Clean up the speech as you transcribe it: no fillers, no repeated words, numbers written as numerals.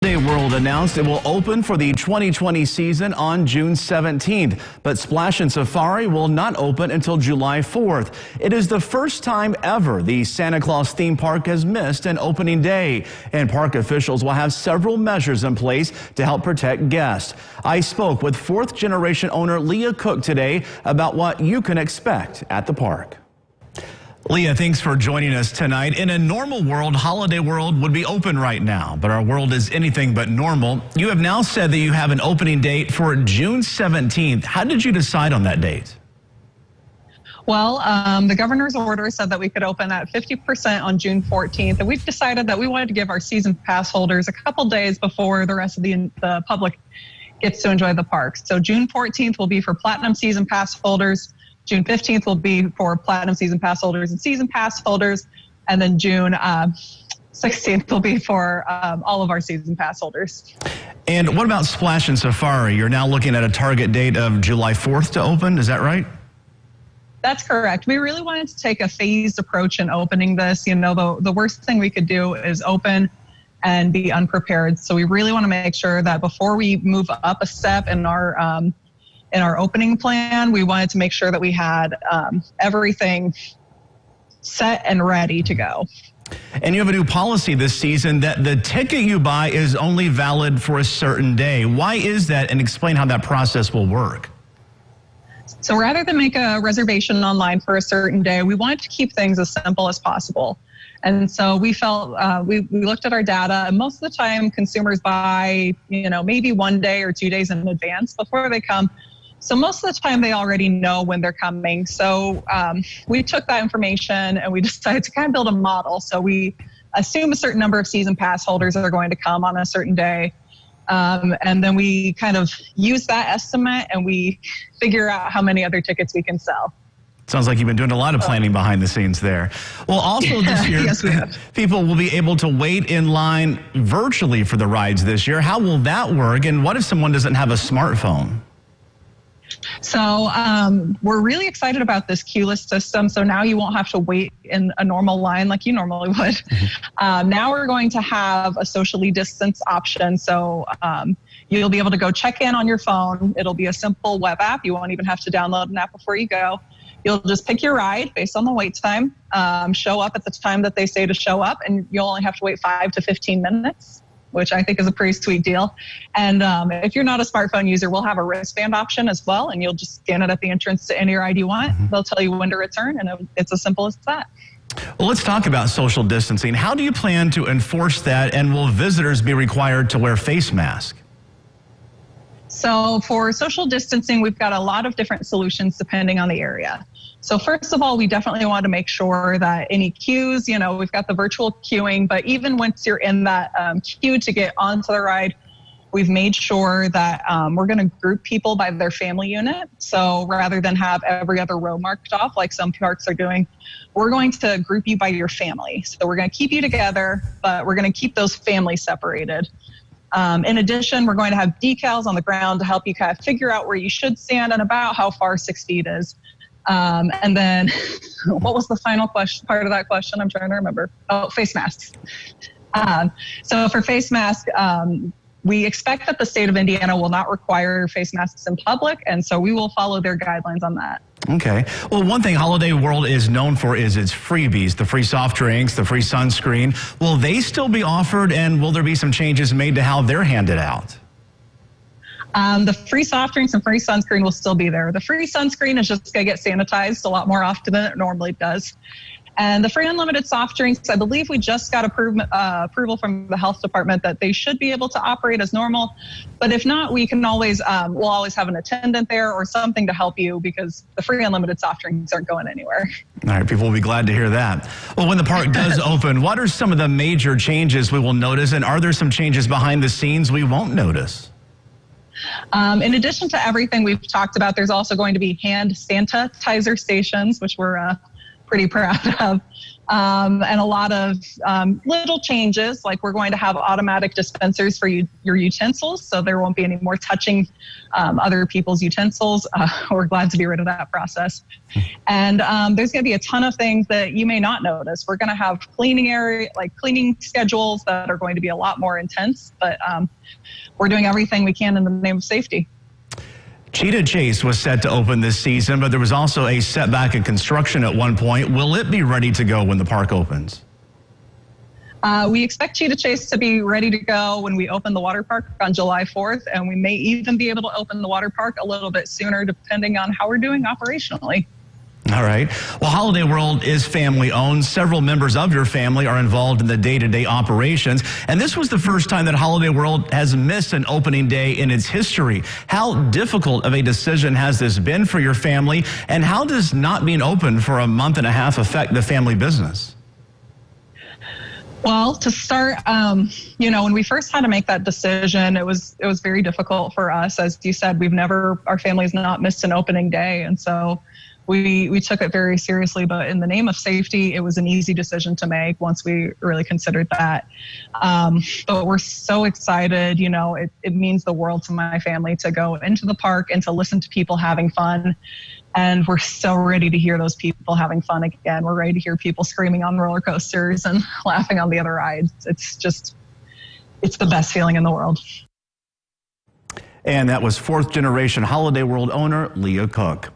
World announced it will open for the 2020 season on June 17th, but Splashin Safari will not open until July 4th. It is the first time ever the Santa Claus theme park has missed an opening day, and park officials will have several measures in place to help protect guests. I spoke with fourth-generation owner Leah Koch today about what you can expect at the park. Leah, thanks for joining us tonight. In a normal world, Holiday World would be open right now, but our world is anything but normal. You have now said that you have an opening date for June 17th. How did you decide on that date? Well, the governor's order said that we could open at 50% on June 14th, and we've decided that we wanted to give our season pass holders a couple days before the rest of the public gets to enjoy the park. So June 14th will be for Platinum Season Pass holders. June 15th will be for Platinum Season Pass holders and Season Pass holders. And then June 16th will be for all of our Season Pass holders. And what about Splashin Safari? You're now looking at a target date of July 4th to open, is that right? That's correct. We really wanted to take a phased approach in opening this. You know, the worst thing we could do is open and be unprepared. So we really want to make sure that before we move up a step in our opening plan, we wanted to make sure that we had everything set and ready to go. And you have a new policy this season that the ticket you buy is only valid for a certain day. Why is that? And explain how that process will work. So rather than make a reservation online for a certain day, we wanted to keep things as simple as possible. And so we felt, we looked at our data, and most of the time consumers buy, maybe 1 day or 2 days in advance before they come. So most of the time they already know when they're coming. So we took that information and we decided to kind of build a model. So we assume a certain number of season pass holders are going to come on a certain day. And then we kind of use that estimate and we figure out how many other tickets we can sell. Sounds like you've been doing a lot of planning behind the scenes there. Well, also this year, yes, we have. People will be able to wait in line virtually for the rides this year. How will that work? And what if someone doesn't have a smartphone? So we're really excited about this queue-less system. So now you won't have to wait in a normal line like you normally would. Now we're going to have a socially distanced option. So you'll be able to go check in on your phone. It'll be a simple web app. You won't even have to download an app before you go. You'll just pick your ride based on the wait time, show up at the time that they say to show up, and you'll only have to wait 5 to 15 minutes. Which I think is a pretty sweet deal. And if you're not a smartphone user, we'll have a wristband option as well, and you'll just scan it at the entrance to any ride you want. They'll tell you when to return, and it's as simple as that. Well, let's talk about social distancing. How do you plan to enforce that, and will visitors be required to wear face masks? So for social distancing, we've got a lot of different solutions depending on the area. So first of all, we definitely want to make sure that any queues, we've got the virtual queuing, but even once you're in that queue to get onto the ride, we've made sure that we're going to group people by their family unit. So rather than have every other row marked off like some parks are doing, we're going to group you by your family. So we're going to keep you together, but we're going to keep those families separated. In addition, we're going to have decals on the ground to help you kind of figure out where you should stand and about how far 6 feet is. And then what was the final part of that question? I'm trying to remember. Oh, face masks. So for face masks, we expect that the state of Indiana will not require face masks in public, and so we will follow their guidelines on that. Okay. Well, one thing Holiday World is known for is its freebies, the free soft drinks, the free sunscreen. Will they still be offered, and will there be some changes made to how they're handed out? The free soft drinks and free sunscreen will still be there. The free sunscreen is just going to get sanitized a lot more often than it normally does. And the free unlimited soft drinks, I believe we just got approval from the health department that they should be able to operate as normal. But if not, we can always, we'll always have an attendant there or something to help you, because the free unlimited soft drinks aren't going anywhere. All right, people will be glad to hear that. Well, when the park does open, what are some of the major changes we will notice? And are there some changes behind the scenes we won't notice? In addition to everything we've talked about, there's also going to be hand sanitizer stations, which we're pretty proud of. and a lot of little changes, like we're going to have automatic dispensers for your utensils, so there won't be any more touching other people's utensils. We're glad to be rid of that process. And there's going to be a ton of things that you may not notice. We're going to have cleaning schedules that are going to be a lot more intense, but we're doing everything we can in the name of safety. Cheetah Chase was set to open this season, but there was also a setback in construction at one point. Will it be ready to go when the park opens? We expect Cheetah Chase to be ready to go when we open the water park on July 4th, and we may even be able to open the water park a little bit sooner depending on how we're doing operationally. All right. Well, Holiday World is family owned. Several members of your family are involved in the day-to-day operations. And this was the first time that Holiday World has missed an opening day in its history. How difficult of a decision has this been for your family? And how does not being open for a month and a half affect the family business? Well, to start, when we first had to make that decision, it was very difficult for us. As you said, our family's not missed an opening day. And so we took it very seriously, but in the name of safety, it was an easy decision to make once we really considered that. But we're so excited, it means the world to my family to go into the park and to listen to people having fun. And we're so ready to hear those people having fun again. We're ready to hear people screaming on roller coasters and laughing on the other rides. It's the best feeling in the world. And that was fourth generation Holiday World owner Leah Koch.